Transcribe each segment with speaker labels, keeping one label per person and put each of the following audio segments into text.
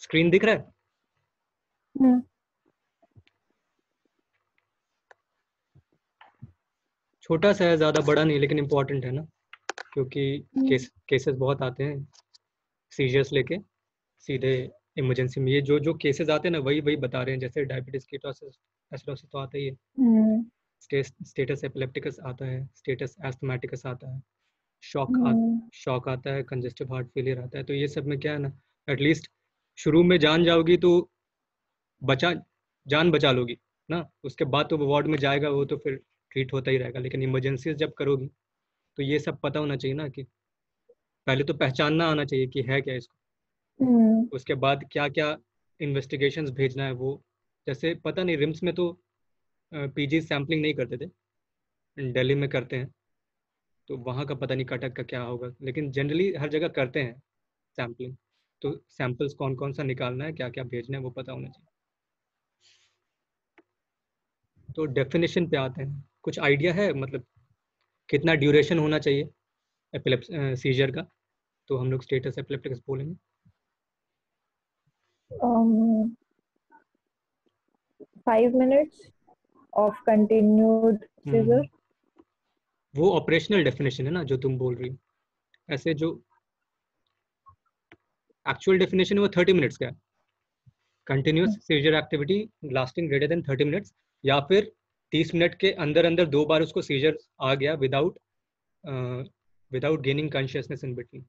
Speaker 1: Screen दिख रहा है? छोटा सा है, ज़्यादा बड़ा नहीं, लेकिन इम्पोर्टेंट है ना, क्योंकि केसेस बहुत आते हैं सीरियस लेके सीधे इमरजेंसी में। ये जो जो केसेस आते हैं ना, वही वही बता रहे हैं, जैसे डायबिटीज कीटोसिस एसिडोसिस तो आता ही है, स्टेटस एपिलेप्टिकस आता है, स्टेटस एस्थमेटिकस आता है, शॉक आता है, कंजेस्टिव हार्ट फेलियर आता है। तो ये सब में क्या है ना, एटलीस्ट शुरू में जान जाओगी तो जान बचा लोगी ना, उसके बाद तो वो वार्ड में जाएगा, वो तो फिर ट्रीट होता ही रहेगा। लेकिन इमरजेंसी जब करोगी तो ये सब पता होना चाहिए ना, कि पहले तो पहचानना आना चाहिए कि है क्या इसको, उसके बाद क्या क्या इन्वेस्टिगेशंस भेजना है वो। जैसे पता नहीं, रिम्स में तो पीजी सैम्पलिंग नहीं करते थे, दिल्ली में करते हैं, तो वहाँ का पता नहीं कटक का क्या होगा, लेकिन जनरली हर जगह करते हैं सैम्पलिंग। तो सैंपल्स कौन कौन सा निकालना है, क्या क्या भेजना है, वो पता होना चाहिए। तो डेफिनेशन पे आते हैं, कुछ आइडिया है मतलब कितना ड्यूरेशन होना चाहिए सीजर का? तो हम लोग स्टेटस एपिलेप्टिकस बोलेंगे।
Speaker 2: 5 minutes of continued seizure।
Speaker 1: वो ऑपरेशनल डेफिनेशन है ना जो तुम बोल रही हो, ऐसे जो एक्चुअल डेफिनेशन है वो 30 मिनट्स का है, continuous seizure activity lasting greater than 30 minutes, या फिर 30 मिनट के अंदर अंदर 2 बार उसको सीजर आ गया without gaining consciousness in between.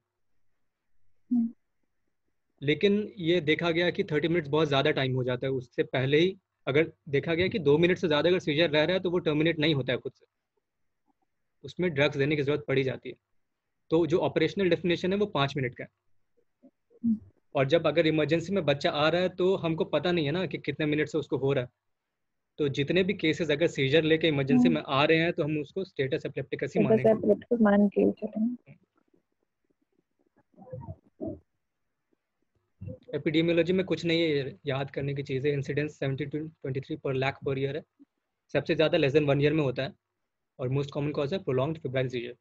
Speaker 1: लेकिन ये देखा गया कि 30 मिनट्स बहुत ज़्यादा टाइम हो जाता है, उससे पहले ही अगर देखा गया कि 2 मिनट से ज़्यादा अगर सीजर रह रहा है तो वो टर्मिनेट नहीं होता है खुद से, उसमें ड्रग्स देने की ज़रूरत पड़ी जाती है। तो जो ऑपरेशनल डेफिनेशन है वो 5 मिनट का है। और जब अगर इमरजेंसी में बच्चा आ रहा है तो हमको पता नहीं है ना कि कितने मिनट से उसको हो रहा है, तो जितने भी केसेस अगर सीजर लेके इमरजेंसी में आ रहे हैं तो हम उसको स्टेटस एपिलेप्टिकस ही मानेंगे। एपिडेमियोलॉजी में कुछ नहीं है याद करने की चीज़ें, इंसिडेंस 70 to 23 पर लाख पर ईयर है, सबसे ज़्यादा लेस देन 1 ईयर में होता है, और मोस्ट कॉमन कॉज है प्रोलॉन्ग्ड फेब्राइल सीजर।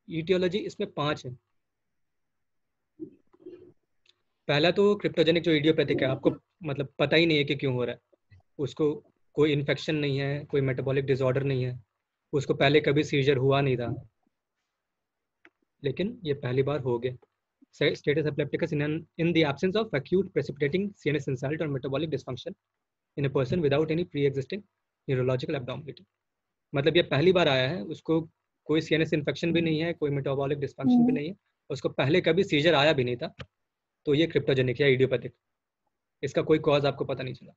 Speaker 1: ईटियोलॉजी इसमें 5 है। पहला तो क्रिप्टोजेनिक जो इडियोपैथिक है, आपको मतलब पता ही नहीं है कि क्यों हो रहा है, उसको कोई इन्फेक्शन नहीं है, कोई मेटाबॉलिक डिसऑर्डर नहीं है, उसको पहले कभी सीजर हुआ नहीं था, लेकिन ये पहली बार हो गया। Status epilepticus in the absence of acute precipitating CNS insult or metabolic dysfunction in a person without any pre-existing neurological abnormality। मतलब ये पहली बार आया है, उसको कोई CNS इन्फेक्शन भी नहीं है, कोई मेटाबॉलिक डिस्फंक्शन भी नहीं है, उसको पहले कभी सीजर आया भी नहीं था, तो ये क्रिप्टोजेनिक या इडियोपैथिक, इसका कोई कॉज आपको पता नहीं चला।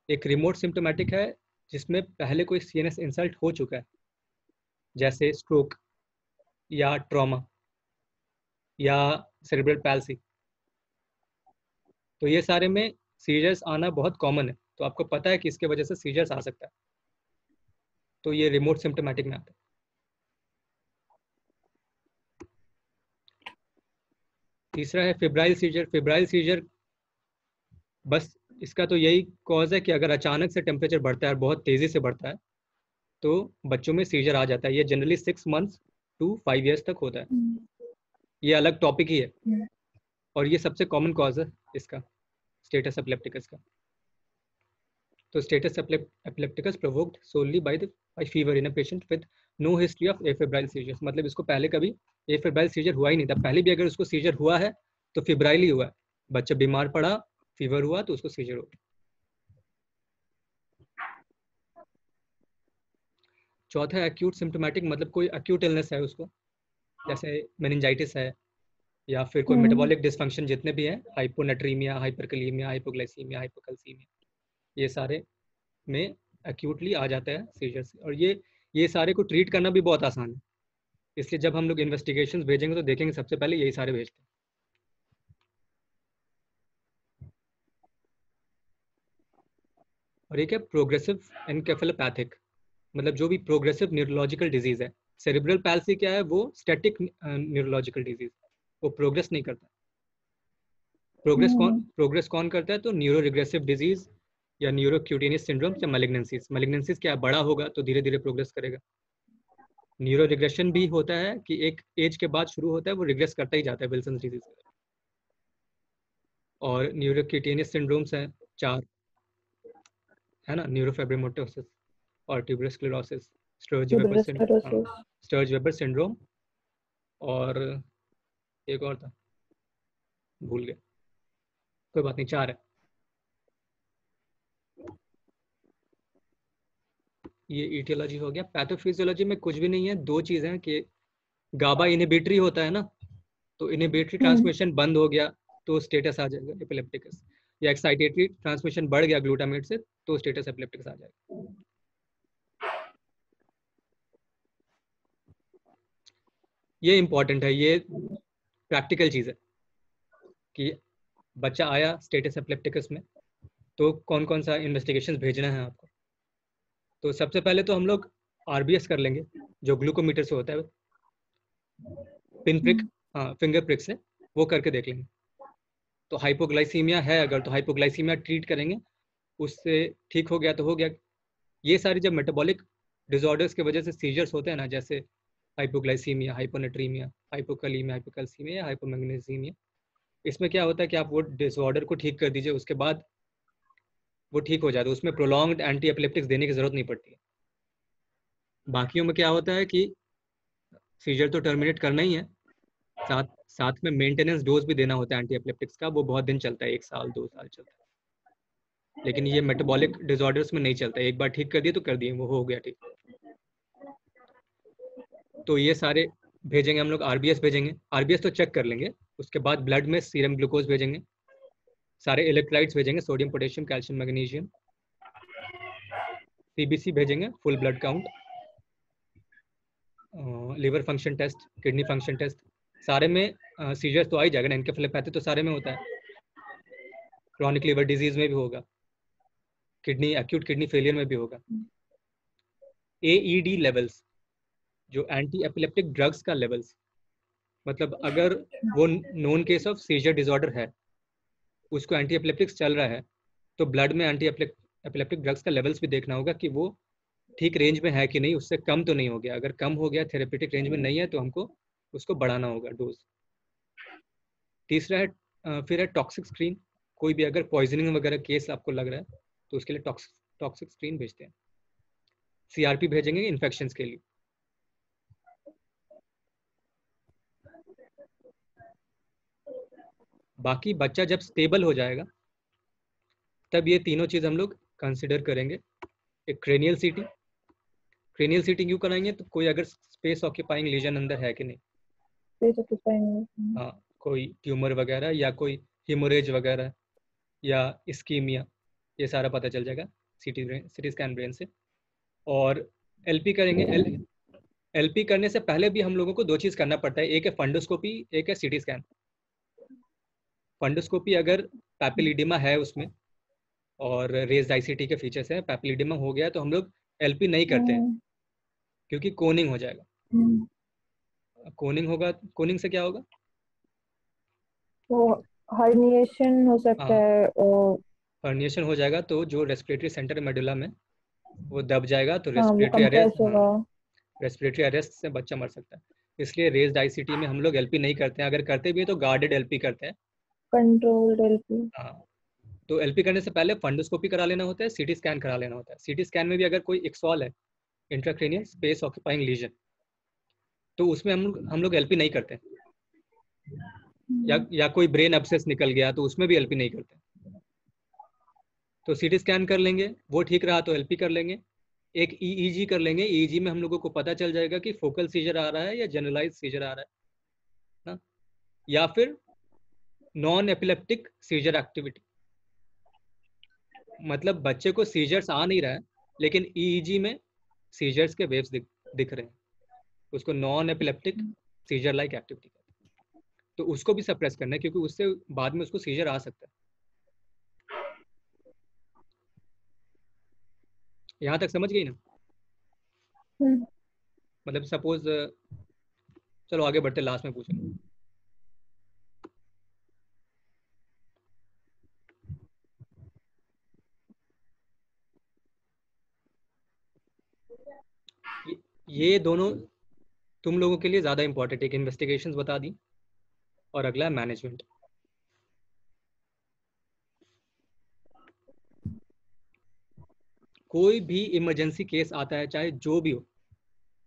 Speaker 1: एक रिमोट सिम्टोमेटिक है जिसमें पहले कोई CNS इंसल्ट हो चुका है, जैसे स्ट्रोक या ट्रॉमा या सेरेब्रल पैल्सी, तो ये सारे में सीजर्स आना बहुत कॉमन है, तो आपको पता है कि इसके वजह से सीजर्स आ सकता है, तो ये रिमोट सिम्टोमेटिक में आता है। तीसरा है फेब्राइल सीजर। फेब्राइल सीजर बस इसका तो यही कॉज है कि अगर अचानक से टेम्परेचर बढ़ता है, बहुत तेज़ी से बढ़ता है, तो बच्चों में सीजर आ जाता है। ये जनरली 6 months to 5 years तक होता है, ये अलग टॉपिक ही है, और ये सबसे कॉमन कॉज है इसका, स्टेटस एपिलेप्टिकस का। तो status epilepticus provoked solely by fever in a patient with no history of afebrile seizures. मतलब इसको पहले कभी एफेब्राइल सीजर हुआ ही नहीं था, पहले भी अगर उसको सीजर हुआ है तो फिब्राइल ही हुआ है, बच्चा बीमार पड़ा, फीवर हुआ तो उसको सीजर हो गया। चौथा है एक्यूट सिम्टोमेटिक, मतलब कोई एक्यूट इलनेस है उसको, जैसे मेनिंजाइटिस है, या फिर कोई मेटाबॉलिक डिसफंक्शन जितने भी हैं, हाइपोनेट्रीमिया, हाइपरकलीमिया, हाइपोग्लाइसीमिया, हाइपोकैल्सीमिया, ये सारे में एक्यूटली आ जाता है सीजर से। और ये सारे को ट्रीट करना भी बहुत आसान है, इसलिए जब हम लोग इन्वेस्टिगेशंस भेजेंगे तो देखेंगे सबसे पहले यही सारे भेजते हैं। और एक है प्रोग्रेसिव एनकेफेलोपैथिक, मतलब जो भी प्रोग्रेसिव न्यूरोलॉजिकल डिजीज है। सेरेब्रल पैल्सी क्या है, वो स्टैटिक न्यूरोलॉजिकल डिजीज, वो प्रोग्रेस नहीं करता। प्रोग्रेस कौन करता है, तो न्यूरो रिग्रेसिव डिजीज या न्यूरोक्यूटेनियस सिंड्रोम या मैलिग्नेंसीज। मैलिग्नेंसीज क्या, बड़ा होगा तो धीरे धीरे प्रोग्रेस करेगा, न्यूरो रिग्रेशन भी होता है कि एक एज के बाद शुरू होता है, वो रिग्रेस करता ही जाता है विल्सन डिजीज। और न्यूरोक्यूटेनियस सिंड्रोम्स हैं 4, है ना, न्यूरोफाइब्रोमाटोसिस और ट्यूबरल स्क्लेरोसिस, स्टर्ज वेबर सिंड्रोम, और एक और था, भूल गया, कोई बात नहीं, 4 है। ये ईटियोलॉजी हो गया। पैथोफिजियोलॉजी में कुछ भी नहीं है, 2 चीजें हैं कि गाबा इनहिबिटरी होता है ना, तो इनहिबिटरी ट्रांसमिशन बंद हो गया तो स्टेटस आ जाएगा एपिलेप्टिकस, या एक्साइटेटरी ट्रांसमिशन बढ़ गया ग्लूटामेट से तो स्टेटस एपिलेप्टिकस आ जाएगा। ये इंपॉर्टेंट है, ये प्रैक्टिकल चीज है कि बच्चा आया स्टेटस एपिलेप्टिकस में तो कौन कौन सा इन्वेस्टिगेशन भेजना है आपको। तो सबसे पहले तो हम लोग आरबीएस कर लेंगे, जो ग्लूकोमीटर से होता है, पिन प्रिक, हाँ फिंगर प्रिक से वो करके देख लेंगे। तो हाइपोग्लाइसीमिया है अगर, तो हाइपोग्लाइसीमिया ट्रीट करेंगे, उससे ठीक हो गया तो हो गया। ये सारी जब मेटाबॉलिक डिसऑर्डर्स की वजह से सीजर्स होते हैं ना, जैसे हाइपोग्लाइसीमिया, हाइपोनेट्रीमिया, हाइपोकलीमिया, हाइपोकैल्सीमिया या हाइपोमैग्नीसीमिया, इसमें क्या होता है कि आप वो डिसऑर्डर को ठीक कर दीजिए, उसके बाद वो ठीक हो जाता है, उसमें प्रोलॉन्ग्ड एंटी एपिलेप्टिक्स देने की जरूरत नहीं पड़ती है। बाकियों में क्या होता है कि सीजर तो टर्मिनेट करना ही है, साथ साथ में मेंटेनेंस डोज भी देना होता है एंटी एपिलेप्टिक्स का, वो बहुत दिन चलता है, 1 साल 2 साल चलता है। लेकिन ये मेटाबॉलिक डिसऑर्डर्स में नहीं चलता, एक बार ठीक कर दिए तो कर दिए, वो हो गया ठीक। तो ये सारे भेजेंगे हम लोग, आरबीएस भेजेंगे, आरबीएस तो चेक कर लेंगे, उसके बाद ब्लड में सीरम ग्लूकोज भेजेंगे, सारे इलेक्ट्रोलाइट्स भेजेंगे, sodium potassium calcium magnesium, CBC भेजेंगे, full blood count, liver function test, kidney function test, सारे में सीजर्स तो आ ही जाएगा ना, एन्केफेलोपैथी तो सारे में होता है, क्रॉनिक लिवर डिजीज में भी होगा, किडनी एक्यूट किडनी फेलियर में भी होगा। एईडी लेवल्स, जो एंटी एपिलेप्टिक ड्रग्स का लेवल्स, मतलब अगर वो known case of scissor disorder है, उसको एंटी एपिलेप्टिक्स चल रहा है, तो ब्लड में एंटी एपिलेप्टिक ड्रग्स का लेवल्स भी देखना होगा कि वो ठीक रेंज में है कि नहीं, उससे कम तो नहीं हो गया। अगर कम हो गया, थेरेपेटिक रेंज में नहीं है, तो हमको उसको बढ़ाना होगा डोज। तीसरा है फिर है टॉक्सिक स्क्रीन, कोई भी अगर पॉइजनिंग वगैरह केस आपको लग रहा है तो उसके लिए टॉक्सिक स्क्रीन भेजते हैं। सीआरपी भेजेंगे इन्फेक्शन के लिए। बाकी बच्चा जब स्टेबल हो जाएगा तब ये तीनों चीज हम लोग कंसिडर करेंगे। एक क्रेनियल सीटी, क्रेनियल सीटी क्यों कराएंगे, तो कोई अगर स्पेस ऑक्यूपाइंग लीजन अंदर है कि नहीं, हाँ कोई ट्यूमर वगैरह या कोई हिमोरेज वगैरह या इस्कीमिया, ये सारा पता चल जाएगा सिटी स्कैन ब्रेन से। और एलपी करेंगे, एलपी करने से पहले भी हम लोगों को 2 चीज करना पड़ता है, एक है फंडोस्कोपी, एक है सिटी स्कैन। फंडोस्कोपी अगर पैपिलिडिमा है उसमें और रेज्ड आईसीटी के फीचर्स हैं, पैपिलिडिमा हो गया तो हम लोग एलपी नहीं करते हैं, क्योंकि कोनिंग हो जाएगा। कोनिंग होगा, कोनिंग से क्या होगा,
Speaker 2: वो हर्निएशन हो सकता है, और
Speaker 1: हर्निएशन हो जाएगा, तो जो रेस्पिरेटरी सेंटर मेडुला में वो दब जाएगा, तो
Speaker 2: हाँ, वो
Speaker 1: रेस्पिरेटरी
Speaker 2: कंप्रेस
Speaker 1: अरेस्ट,
Speaker 2: होगा।
Speaker 1: रेस्पिरेटरी अरेस्ट से बच्चा मर सकता है। इसलिए रेज्ड आईसीटी में हम लोग एलपी नहीं करते हैं, अगर करते भी है तो गार्डेड एलपी करते हैं।
Speaker 2: Controlled LP.
Speaker 1: हाँ, तो एलपी करने से पहले फंडोस्कोपी करा लेना होता है, सिटी स्कैन करा लेना होता है। सिटी स्कैन में भी अगर कोई इक्सॉल है, इंट्राक्रेनियल स्पेस ऑक्यूपाइंग लीजन, तो उसमें हम लोग एलपी नहीं करते। या कोई ब्रेन एब्सेस निकल गया तो उसमें भी एलपी नहीं करते। तो सीटी स्कैन कर लेंगे, वो ठीक रहा तो एलपी कर लेंगे। एक ईईजी कर लेंगे, ईईजी में हम लोगों को पता चल जाएगा कि फोकल सीजर आ रहा है या जनरलाइज सीजर आ रहा है ना, या फिर नॉन एपिलेप्टिक सीजर एक्टिविटी, मतलब बच्चे को सीजर्स आ नहीं रहा है लेकिन ईईजी में सीजर्स के वेव्स दिख रहे हैं, उसको non epileptic seizure like activity कहते हैं। तो उसको भी सप्रेस करना है, क्योंकि उससे बाद में उसको सीजर आ सकता है। यहाँ तक समझ गई ना, मतलब सपोज, चलो आगे बढ़ते, लास्ट में पूछेंगे। ये दोनों तुम लोगों के लिए ज़्यादा इंपॉर्टेंट, एक इन्वेस्टिगेशंस बता दी और अगला है मैनेजमेंट। कोई भी इमरजेंसी केस आता है, चाहे जो भी हो,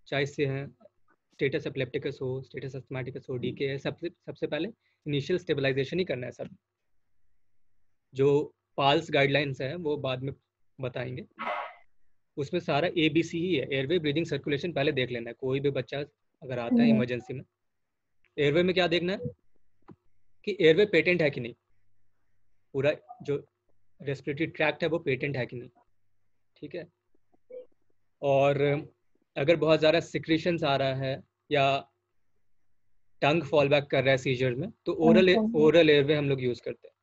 Speaker 1: चाहे इससे है स्टेटस एपिलेप्टिकस हो, स्टेटस अस्थमैटिकस हो, डीके है, सबसे सबसे पहले इनिशियल स्टेबलाइजेशन ही करना है सर। जो पाल्स गाइडलाइंस है वो बाद में बताएंगे, उसमें सारा ABC ही है। एयरवे, ब्रीदिंग, सर्कुलेशन पहले देख लेना है। कोई भी बच्चा अगर आता है इमरजेंसी में, एयरवे में क्या देखना है कि एयरवे पेटेंट है कि नहीं, पूरा जो रेस्पिरेटरी ट्रैक्ट है वो पेटेंट है कि नहीं, ठीक है। और अगर बहुत ज़्यादा सिक्रीशंस आ रहा है या टंग फॉल बैक कर रहा है सीजर में, तो ओरल एयरवे हम लोग यूज़ करते हैं।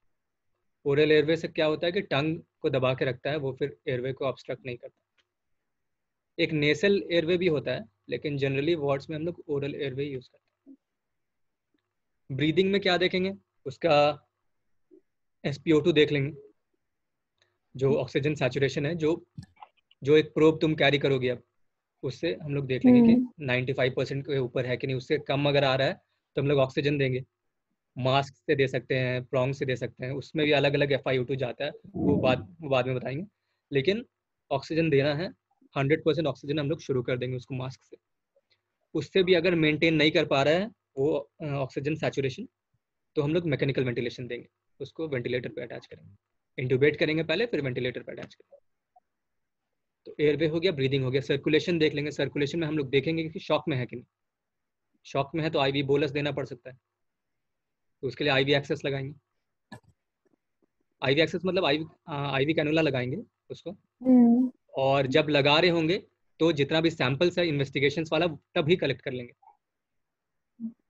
Speaker 1: ओरल एयरवे से क्या होता है कि टंग को दबा के रखता है, वो फिर एयरवे को ऑब्स्ट्रक्ट नहीं करता। एक नेसल एयरवे भी होता है, लेकिन जनरली वार्ड्स में हम लोग ओरल एयरवे यूज़ करते हैं। ब्रीदिंग में क्या देखेंगे, उसका SpO2 देख लेंगे, जो ऑक्सीजन सैचुरेशन है, जो एक प्रोब तुम कैरी करोगे अब, उससे हम लोग देख लेंगे कि 95% के ऊपर है कि नहीं। उससे कम अगर आ रहा है तो हम लोग ऑक्सीजन देंगे। मास्क से दे सकते हैं, प्रॉन्ग से दे सकते हैं, उसमें भी अलग अलग FiO2 जाता है, वो बाद में बताएंगे। लेकिन ऑक्सीजन देना है, 100% ऑक्सीजन हम लोग शुरू कर देंगे उसको मास्क से। उससे भी अगर मेंटेन नहीं कर पा रहा है वो ऑक्सीजन सैचुरेशन, तो हम लोग मैकेनिकल वेंटिलेशन देंगे, उसको वेंटिलेटर पे अटैच करेंगे, इंट्यूबेट करेंगे पहले, फिर वेंटिलेटर पे अटैच करेंगे। तो एयरवे हो गया, ब्रीदिंग हो गया। सर्कुलेशन देख लेंगे। सर्कुलेशन में हम लोग देखेंगे कि शॉक में है कि नहीं। शॉक में है तो IV बोलस देना पड़ सकता है, तो उसके लिए IV एक्सेस लगाएंगे। IV एक्सेस मतलब IV कैनुला लगाएंगे उसको। और जब लगा रहे होंगे तो जितना भी सैंपल्स है इन्वेस्टिगेशंस वाला, तभी कलेक्ट कर लेंगे।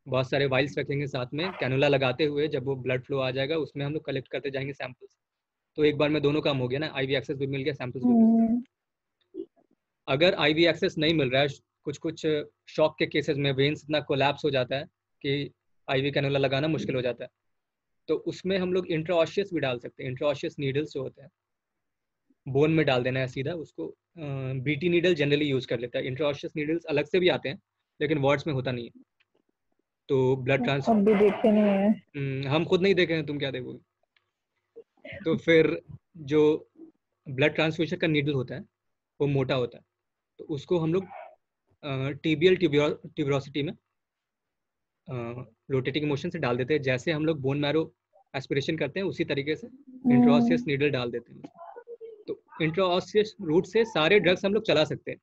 Speaker 1: बहुत सारे वाइल्स रखेंगे साथ में, कैनुला लगाते हुए जब वो ब्लड फ्लो आ जाएगा उसमें हम लोग कलेक्ट करते जाएंगे सैंपल्स। तो एक बार में दोनों काम हो गया ना, IV एक्सेस भी मिल गया, सैंपल्स भी मिल गया। अगर IV एक्सेस नहीं मिल रहा है, कुछ कुछ शॉक के केसेस में वेन्स इतना कोलैप्स हो जाता है कि IV कैनुला लगाना मुश्किल हो जाता है, तो उसमें हम लोग इंट्राऑशियस भी डाल सकते हैं। इंट्राऑशियस नीडल्स जो होते हैं बोन में डाल देना है सीधा उसको। BT नीडल जनरली यूज कर लेता है। इंट्राऑशियस नीडल्स अलग से भी आते हैं, लेकिन वार्ड्स में होता नहीं है। तो ब्लड ट्रांस
Speaker 2: अब भी देखते नहीं है।
Speaker 1: हम खुद नहीं देखे हैं, तुम क्या देखोगे। तो फिर जो ब्लड ट्रांसफ्यूजन का नीडल होता है वो मोटा होता है, तो उसको हम लोग TBL ट्यूबरोसिटी में रोटेटिंग मोशन से डाल देते हैं। जैसे हम लोग बोन मैरो एस्पिरेशन करते हैं उसी तरीके से इंट्राऑसियस नीडल डाल देते हैं। तो इंट्राऑसियस रूट से सारे ड्रग्स हम लोग चला सकते हैं।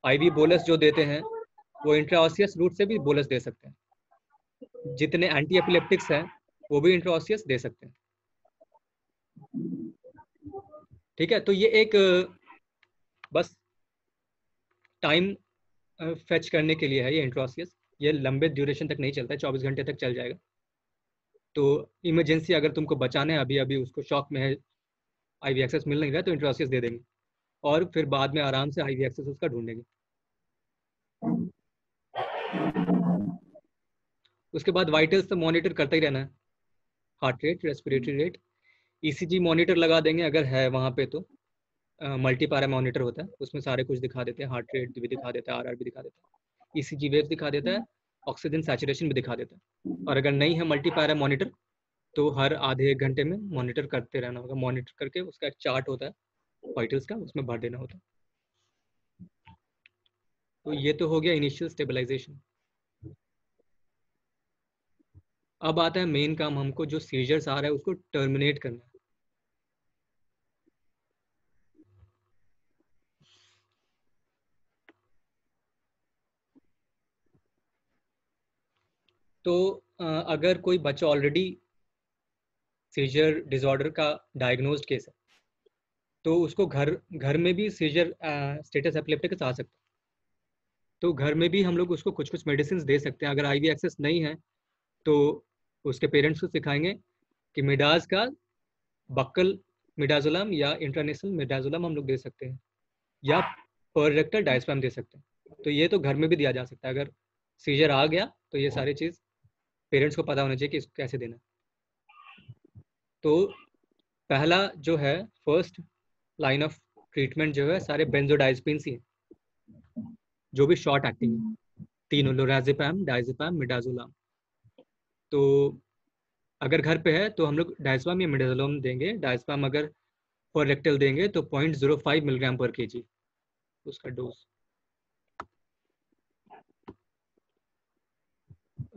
Speaker 1: IV बोलस जो देते हैं वो इंट्राऑसियस रूट से भी बोलस दे सकते हैं। जितने एंटी एपिलेप्टिक्स हैं वो भी इंट्राऑसियस दे सकते हैं, ठीक है। तो ये एक बस टाइम फेच करने के लिए है ये इंट्राऑसियस। ये लंबे ड्यूरेशन तक नहीं चलता है, 24 घंटे तक चल जाएगा। तो इमरजेंसी अगर तुमको बचाना है, अभी अभी उसको शॉक में है, IV एक्सेस मिल नहीं रहा है, तो इंट्राऑसियस दे देंगे और फिर बाद में आराम से IV एक्सेस उसका ढूंढेंगे। उसके बाद वाइटल्स तो मॉनिटर करता ही रहना है, heart rate, respiratory rate. ECG monitor लगा देंगे अगर है वहाँ पे, तो मल्टी पैरा मॉनिटर होता है, उसमें सारे कुछ दिखा देते हैं। हार्ट रेट भी दिखा देता है, RR भी दिखा देता है, ECG वेव दिखा देता है, ऑक्सीजन सैचुरेशन भी दिखा देता है। और अगर नहीं है मल्टी पैरा मॉनिटर, तो हर आधे 1 घंटे में मॉनिटर करते रहना होगा। मॉनिटर करके उसका एक चार्ट होता है वाइटल्स का, उसमें भर देना होता है। तो ये तो हो गया इनिशियल स्टेबलाइजेशन। अब आता है मेन काम, हमको जो सीजर्स आ रहा है उसको टर्मिनेट करना है। तो अगर कोई बच्चा ऑलरेडी सीजर डिसऑर्डर का डायग्नोज्ड केस है, तो उसको घर में भी सीजर स्टेटस एपिलेप्टिकस आ सकता है। तो घर में भी हम लोग उसको कुछ कुछ मेडिसिन दे सकते हैं। अगर IV एक्सेस नहीं है तो उसके पेरेंट्स को सिखाएंगे कि मिडाज का बक्कल मिडाजोलम या इंट्रानेशनल मिडाजोलम हम लोग दे सकते हैं, या पर रेक्टल डायस्पैम दे सकते हैं। तो ये तो घर में भी दिया जा सकता है। अगर सीजर आ गया तो ये सारी चीज़ पेरेंट्स को पता होना चाहिए कि इसको कैसे देना। तो पहला जो है, फर्स्ट लाइन ऑफ ट्रीटमेंट जो है, सारे बेंजोडाइजपिन्स ही हैं, जो भी शॉर्ट एक्टिंग है। तीनों, लोराज़ेपैम, डायज़ेपैम, मिडाज़ोलाम। तो अगर घर पे है तो हम लोग डायज़ेपैम या मिडाज़ोलाम देंगे। डायज़ेपैम अगर पर रेक्टल देंगे तो 0.05 मिलीग्राम पर केजी उसका डोज,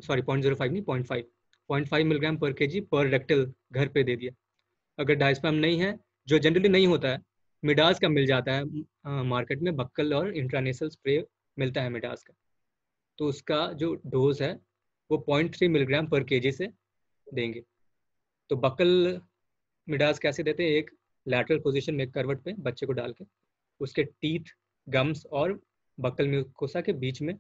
Speaker 1: सॉरी 0.05 नहीं, 0.5 मिलीग्राम पर केजी पर रेक्टल घर पे दे दिया। अगर डायज़ेपैम नहीं है, जो जनरली नहीं होता है, मिडास का मिल जाता है मार्केट में, बक्कल और इंट्रानेसल स्प्रे मिलता है मिडास का, तो उसका जो डोज है वो 0.3 मिलीग्राम पर केजी से देंगे। तो बक्कल मिडास कैसे देते हैं, एक लैटरल पोजीशन में करवट पे बच्चे को डाल के उसके टीथ, गम्स और बक्कल म्यूकोसा के बीच में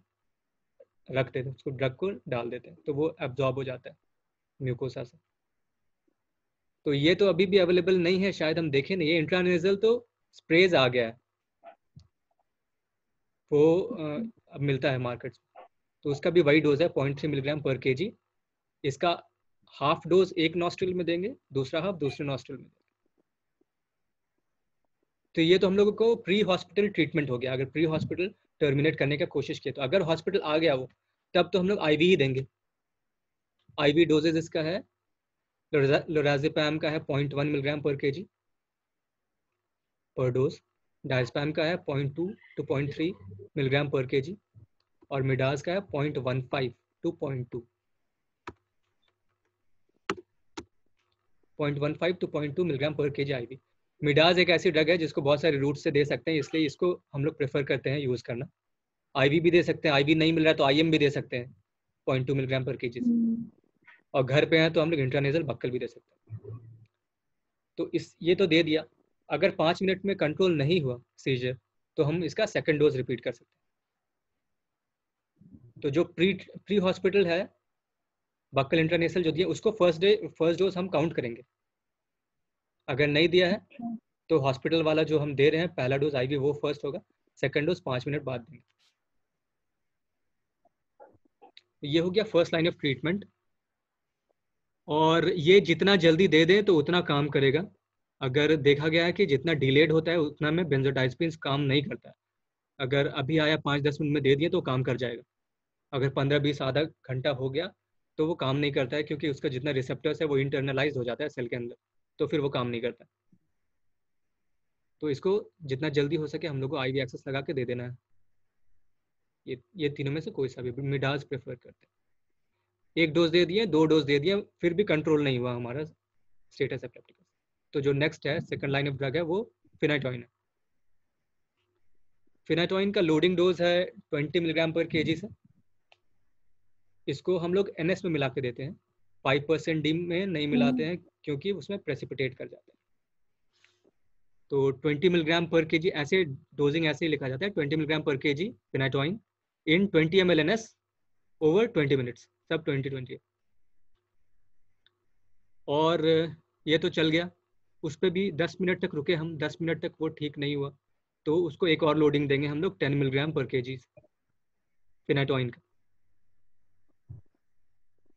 Speaker 1: रख देते हैं, उसको ड्रग को डाल देते हैं, तो वो एब्जॉर्ब हो जाता है म्यूकोसा से। तो ये तो अभी भी अवेलेबल नहीं है, शायद हम देखें नहीं, ये इंट्रानेजल तो स्प्रेज आ गया है, वो अब मिलता है मार्केट में। तो उसका भी वही डोज है 0.3 मिलीग्राम पर केजी। इसका हाफ डोज एक नॉस्ट्रिल में देंगे, दूसरा हाफ दूसरे नॉस्ट्रिल में देंगे। तो ये तो हम लोगों को प्री हॉस्पिटल ट्रीटमेंट हो गया। अगर प्री हॉस्पिटल टर्मिनेट करने का कोशिश किया, तो अगर हॉस्पिटल आ गया वो, तब तो हम लोग आईवी ही देंगे। आईवी डोजेज इसका है, लोराज़ेपैम का है 0.1 मिलीग्राम पर केजी पर डोज, डायज़ेपैम का है 0.2 टू 0.3 मिलीग्राम पर केजी, और मिडास का है 0.15 टू 0.2 मिलीग्राम पर केजी आईवी। मिडास एक ऐसी ड्रग है जिसको बहुत सारे रूट से दे सकते हैं, इसलिए इसको हम लोग प्रेफर करते हैं यूज़ करना। आईवी भी दे सकते हैं, आईवी नहीं मिल रहा है तो आईएम भी दे सकते हैं 0.2 मिलीग्राम पर केजी से, और घर पे हैं तो हम लोग इंट्रानेजल बक्कल भी दे सकते हैं। तो इस ये तो दे दिया। अगर 5 मिनट में कंट्रोल नहीं हुआ सीजर, तो हम इसका सेकंड डोज रिपीट कर सकते हैं। तो जो प्री हॉस्पिटल है बक्कल इंट्रानेसल जो दिया, उसको फर्स्ट डोज हम काउंट करेंगे। अगर नहीं दिया है तो हॉस्पिटल वाला जो हम दे रहे हैं पहला डोज आईवी, वो फर्स्ट होगा, सेकंड डोज 5 मिनट बाद देंगे। ये हो गया फर्स्ट लाइन ऑफ ट्रीटमेंट, और ये जितना जल्दी दे दें तो उतना काम करेगा। अगर देखा गया है कि जितना डिलेड होता है उतना में बेंजोडाइज़ेपिन्स काम नहीं करता है। अगर अभी आया 5-10 मिनट में दे दिए तो काम कर जाएगा। अगर 15-20 आधा घंटा हो गया तो वो काम नहीं करता है, क्योंकि उसका जितना रिसेप्टर्स है वो इंटरनलाइज हो जाता है सेल के अंदर, तो फिर वो काम नहीं करता। तो इसको जितना जल्दी हो सके हम लोग को आईवी एक्सेस लगा के दे देना है। ये तीनों में से कोई सा भी, मिडास प्रेफर करते हैं। एक डोज दे दिए, दो डोज दे दिए, फिर भी कंट्रोल नहीं हुआ हमारा स्टेटस एपिलेप्टिकस, तो जो नेक्स्ट है सेकंड लाइन ऑफ ड्रग है वो फिनाइटोइन है। फिनाइटोइन का लोडिंग डोज है 20 मिलीग्राम पर केजी से। इसको हम लोग एनएस में मिला के देते हैं, 5% डी में नहीं मिलाते हैं क्योंकि उसमें प्रेसिपिटेट कर जाते हैं। तो 20 मिलीग्राम पर केजी, ऐसे डोजिंग ऐसे ही लिखा जाता है, 20 मिलीग्राम पर केजी फिनाइटोइन इन 20 ml एनएस ओवर 20 मिनट्स, सब 20-20। और ये तो चल गया, उस पर भी 10 मिनट तक रुके हम, 10 मिनट तक वो ठीक नहीं हुआ तो उसको एक और लोडिंग देंगे हम लोग 10 मिलीग्राम पर केजी फिनाइटोइन का,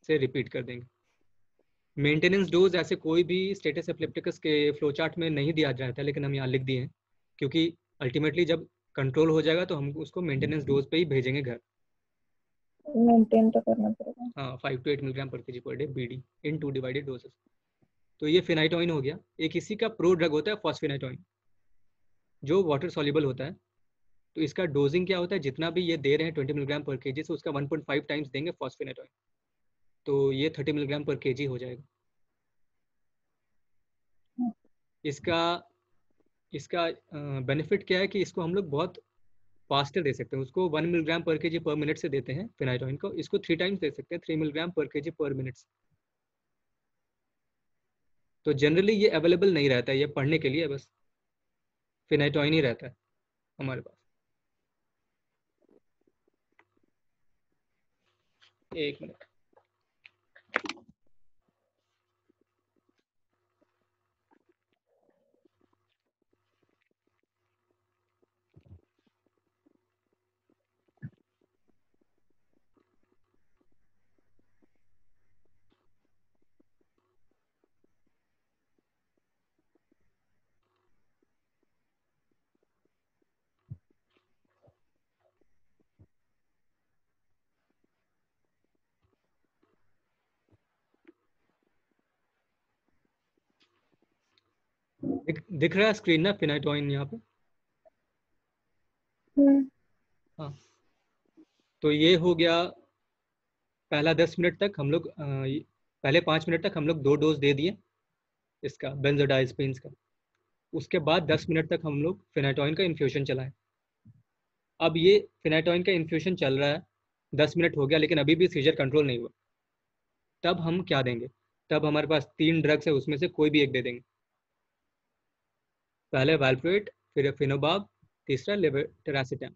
Speaker 1: से रिपीट कर देंगे। मेंटेनेंस डोज ऐसे कोई भी स्टेटस एपिलेप्टिकस के फ्लो चार्ट में नहीं दिया जाता है, लेकिन हम यहाँ लिख दिए हैं क्योंकि अल्टीमेटली जब कंट्रोल हो जाएगा तो हम उसको मेंटेनेंस डोज पे ही भेजेंगे घर।
Speaker 2: मेंटेन तो करना पड़ेगा।
Speaker 1: हाँ, 5 to 8 मिलीग्राम पर केजी पर डे बीडी इन 2 डिवाइडेड डोजेस। तो ये फिनाइटोइन हो गया। एक इसी का प्रो ड्रग होता है फॉस्फेनाइटोइन, जो वाटर सॉल्युबल होता है। तो इसका डोजिंग क्या होता है, जितना भी ये दे रहे हैं 20 मिलीग्राम पर केजी से, उसका 1.5 टाइम्स देंगे फॉस्फेनाइटोइन, तो ये 30 मिलीग्राम पर केजी हो जाएगा। इसका इसका बेनिफिट क्या है कि इसको हम लोग बहुत फास्टर दे सकते हैं। उसको 1 मिलीग्राम पर केजी पर मिनट से देते हैं फिनाइटोइन को, इसको 3 टाइम्स दे सकते हैं, 3 मिलीग्राम पर केजी पर मिनट। तो जनरली ये अवेलेबल नहीं रहता है, ये पढ़ने के लिए बस फिनाइटोइन ही रहता है हमारे पास। एक मिनट। दिख रहा है स्क्रीन ना फिनाइटोइन यहाँ पे? हाँ, तो ये हो गया पहला 10 मिनट तक हम लोग पहले 5 मिनट तक हम लोग 2 डोज दे दिए इसका बेंजोडाइazepines का। उसके बाद 10 मिनट तक हम लोग फिनाइटोइन का इन्फ्यूशन चलाएं। अब ये फिनाइटोइन का इन्फ्यूशन चल रहा है, 10 मिनट हो गया लेकिन अभी भी सीजर कंट्रोल नहीं हुआ। तब हम क्या देंगे? तब हमारे पास 3 ड्रग्स है, उसमें से कोई भी एक दे देंगे। पहले वैल्प्रोएट, फिर फिनोबाब, तीसरा लेवेटिरासिटाम।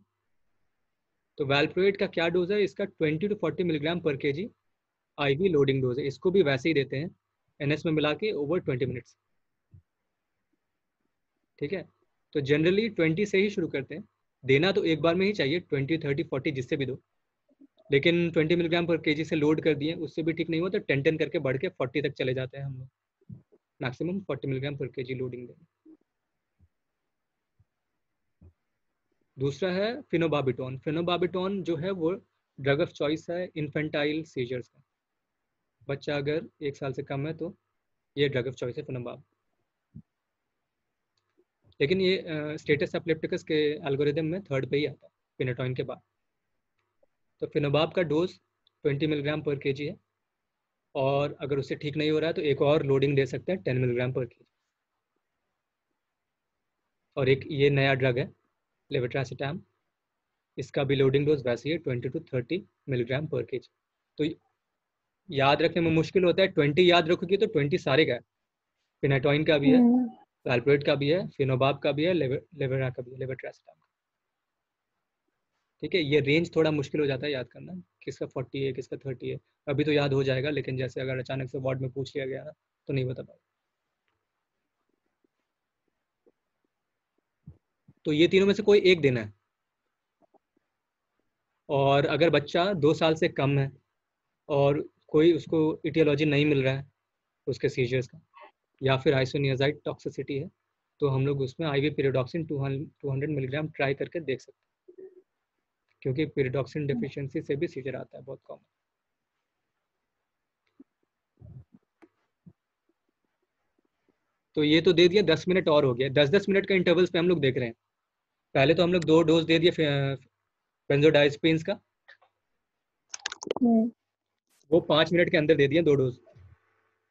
Speaker 1: तो वैल्प्रोएट का क्या डोज है इसका? 20 to 40 मिलीग्राम पर केजी आईवी लोडिंग डोज है। इसको भी वैसे ही देते हैं एनएस में मिला के ओवर 20 मिनट्स। ठीक है, तो जनरली 20 से ही शुरू करते हैं। देना तो एक बार में ही चाहिए, 20, 30, 40 जिससे भी दो। लेकिन 20 मिलीग्राम पर केजी से लोड कर दिए, उससे भी ठीक नहीं हुआ तो 10 करके बढ़ के 40 तक चले जाते हैं हम लोग। मैक्सिमम 40 मिलीग्राम पर केजी लोडिंग देंगे। दूसरा है फिनोबाबिटोन। फिनोबाबिटोन जो है वो ड्रग ऑफ चॉइस है इन्फेंटाइल सीजर्स का। बच्चा अगर 1 साल से कम है तो ये ड्रग ऑफ चॉइस है फिनोबाब। लेकिन ये स्टेटस एपिलेप्टिकस के एल्गोरिदम में थर्ड पे ही आता है फिनाटोइन के बाद। तो फिनोबाब का डोज 20 मिलीग्राम पर केजी है, और अगर उससे ठीक नहीं हो रहा है तो एक और लोडिंग दे सकते हैं 10 मिलीग्राम पर केजी। और एक ये नया ड्रग है लेवेट्रासिटाम, इसका भी लोडिंग डोज वैसे ही है 20 to 30 मिलीग्राम पर केजी। तो याद रखने में मुश्किल होता है, 20 याद रखोगे तो 20 सारे का है। फिनाटोइन का भी है, वैल्प्रोएट का भी है, फिनोबाब का भी है, लेवेरा का भी है, लेवेट्रासिटाम का। ठीक है, ये रेंज थोड़ा मुश्किल हो जाता है याद करना, किसका 40 है किसका 30 है। अभी तो याद हो जाएगा, लेकिन जैसे अगर अचानक से वार्ड में पूछ लिया गया तो नहीं बता पाएगा। तो ये तीनों में से कोई एक देना है। और अगर बच्चा 2 साल से कम है और कोई उसको इटियोलॉजी नहीं मिल रहा है उसके सीजर्स का, या फिर आइसोनियाजाइड टॉक्सिसिटी है, तो हम लोग उसमें आईवी पीरियडॉक्सिन 200 मिलीग्राम ट्राई करके देख सकते हैं, क्योंकि पीरियडॉक्सिन डेफिशिएंसी से भी सीजर आता है बहुत कॉमन। तो ये तो दे दिया, 10 मिनट और हो गया। 10-10 मिनट का इंटरवल्स पे हम लोग देख रहे हैं। पहले तो हम लोग 2 डोज दे दिए बेंजोडाइazepines का, वो 5 मिनट के अंदर दे दिए 2 डोज।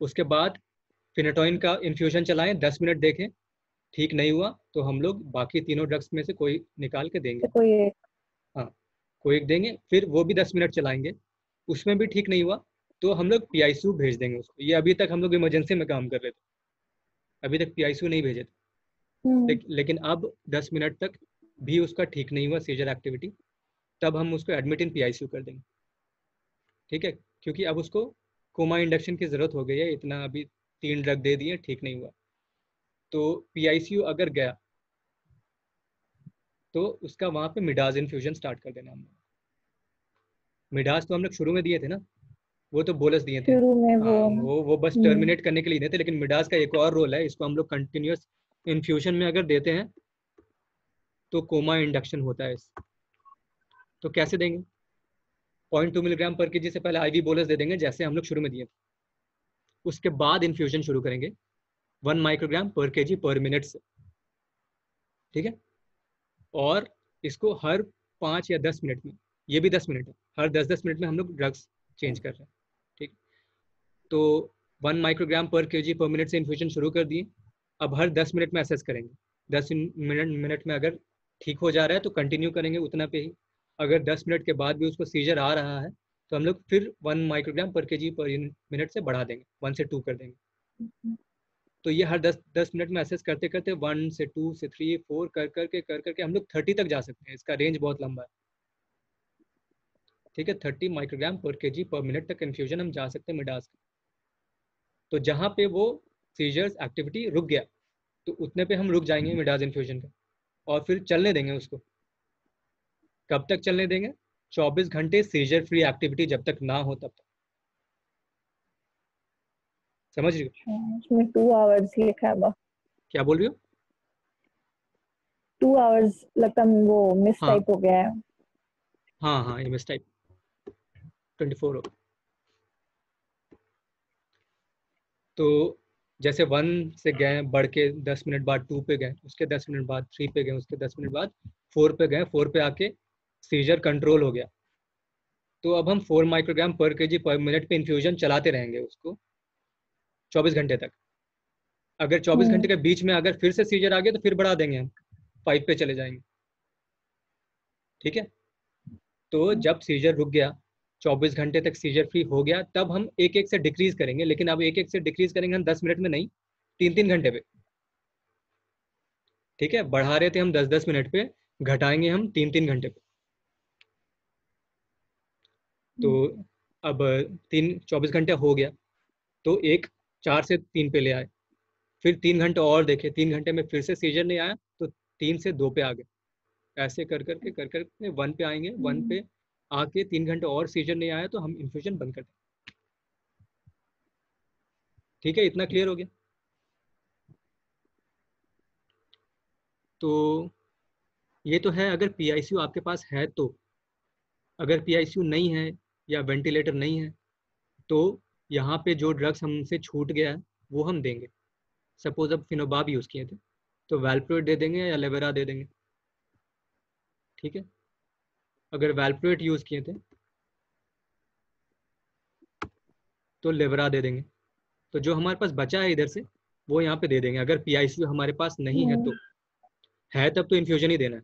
Speaker 1: उसके बाद फिनाटोइन का इन्फ्यूजन चलाएं, 10 मिनट देखें, ठीक नहीं हुआ तो हम लोग बाकी तीनों ड्रग्स में से कोई निकाल के देंगे।
Speaker 2: कोई एक।
Speaker 1: हाँ, कोई एक देंगे, फिर वो भी 10 मिनट चलाएंगे, उसमें भी ठीक नहीं हुआ तो हम लोग पीआईसीयू भेज देंगे उसको। ये अभी तक हम लोग इमरजेंसी में काम कर रहे थे, अभी तक पीआईसीयू नहीं भेजे थे। लेकिन अब 10 मिनट तक भी उसका ठीक नहीं हुआ सीजर एक्टिविटी, तब हम उसको एडमिट इन पीआईसीयू कर देंगे। ठीक है, क्योंकि अब उसको कोमा इंडक्शन की ज़रूरत हो गई है, इतना अभी 3 ड्रग दे दिए ठीक नहीं हुआ। तो पीआईसीयू अगर गया तो उसका वहाँ पे मिडाज इन्फ्यूजन स्टार्ट कर देना। हम मिडाज तो हम लोग शुरू में दिए थे ना, वो तो बोलस दिए थे।
Speaker 2: शुरू में
Speaker 1: हाँ, वो बस
Speaker 2: हम्म
Speaker 1: टर्मिनेट करने के लिए दिए थे। लेकिन मिडाज का एक और रोल है, इसको हम लोग कंटिन्यूस इन्फ्यूजन में अगर देते हैं तो कोमा इंडक्शन होता है तो कैसे देंगे? 0.2 मिलीग्राम पर केजी से पहले आईवी बोलस दे देंगे जैसे हम लोग शुरू में दिए थे। उसके बाद इन्फ्यूजन शुरू करेंगे 1 माइक्रोग्राम पर केजी पर मिनट से। ठीक है, और इसको हर 5 या 10 मिनट में, ये भी 10 मिनट है, हर 10-10 मिनट में हम लोग ड्रग्स चेंज कर रहे हैं। ठीक, तो 1 माइक्रोग्राम पर केजी पर मिनट से इन्फ्यूजन शुरू कर दिए। अब हर 10 मिनट में असेस करेंगे, 10 मिनट में अगर ठीक हो जा रहा है तो कंटिन्यू करेंगे उतना पे ही। अगर 10 मिनट के बाद भी उसको सीजर आ रहा है तो हम लोग फिर 1 माइक्रोग्राम पर केजी पर मिनट से बढ़ा देंगे, 1 से 2 कर देंगे। तो ये हर 10-10 मिनट में असेस करते करते 1 से 2 से 3 4 कर करके हम लोग 30 तक जा सकते हैं। इसका रेंज बहुत लंबा है। ठीक है, 30 माइक्रोग्राम पर केजी पर मिनट तक इन्फ्यूजन हम जा सकते हैं मिडास का। तो जहाँ पे वो सीजर्स एक्टिविटी रुक गया तो उतने पे हम रुक जाएंगे मिडाज इन्फ्यूजन का, और फिर चलने देंगे उसको। कब तक चलने देंगे? 24 घंटे सीजर फ्री एक्टिविटी जब तक ना हो तब तक। समझ रही हो?
Speaker 2: उसमें 2 आवर्स लिखा है बा।
Speaker 1: क्या बोल रही हो?
Speaker 2: 2 आवर्स लगता है वो मिस
Speaker 1: हाँ
Speaker 2: टाइप हो गया है।
Speaker 1: हाँ हाँ, एमएस टाइप 24 हो। तो जैसे 1 से गए, बढ़ के 10 मिनट बाद 2 पे गए, उसके 10 मिनट बाद 3 पे गए, उसके 10 मिनट बाद 4 पे गए, 4 पे आके सीजर कंट्रोल हो गया। तो अब हम 4 माइक्रोग्राम पर केजी पर मिनट पे इन्फ्यूजन चलाते रहेंगे उसको 24 घंटे तक। अगर 24 घंटे के बीच में अगर फिर से सीजर आ गया तो फिर बढ़ा देंगे हम, 5 पे चले जाएंगे। ठीक है, तो जब सीजर रुक गया, 24 घंटे तक सीजर फ्री हो गया, तब हम एक एक से डिक्रीज करेंगे। लेकिन अब एक एक से डिक्रीज करेंगे हम 10 मिनट में नहीं, 3-3 घंटे पे। ठीक है, बढ़ा रहे थे हम 10-10 मिनट पे, घटाएंगे हम 3-3 घंटे पे। तो अब 24 घंटे हो गया, तो एक 4 से 3 पे ले आए, फिर 3 घंटे और देखे, 3 घंटे में फिर से सीजर नहीं आया तो 3 से 2 पे आ गए। ऐसे कर करके 1 पे आएंगे, 1 पे आके 3 घंटे और सीजर नहीं आया तो हम इन्फ्यूजन बंद कर देंगे। ठीक है, इतना क्लियर हो गया। तो ये तो है अगर पीआईसीयू आपके पास है तो। अगर पीआईसीयू नहीं है या वेंटिलेटर नहीं है तो यहाँ पे जो ड्रग्स हमसे छूट गया है वो हम देंगे। सपोज अब फिनोबाब यूज़ किए थे तो वैल्प्रोएट दे देंगे या लेवेरा दे देंगे। ठीक है, अगर वैल्प्रोएट यूज़ किए थे तो लेवेरा दे देंगे। तो जो हमारे पास बचा है इधर से वो यहाँ पे दे देंगे। अगर पीआईसीयू हमारे पास नहीं है तो, है तब तो इन्फ्यूजन ही देना है।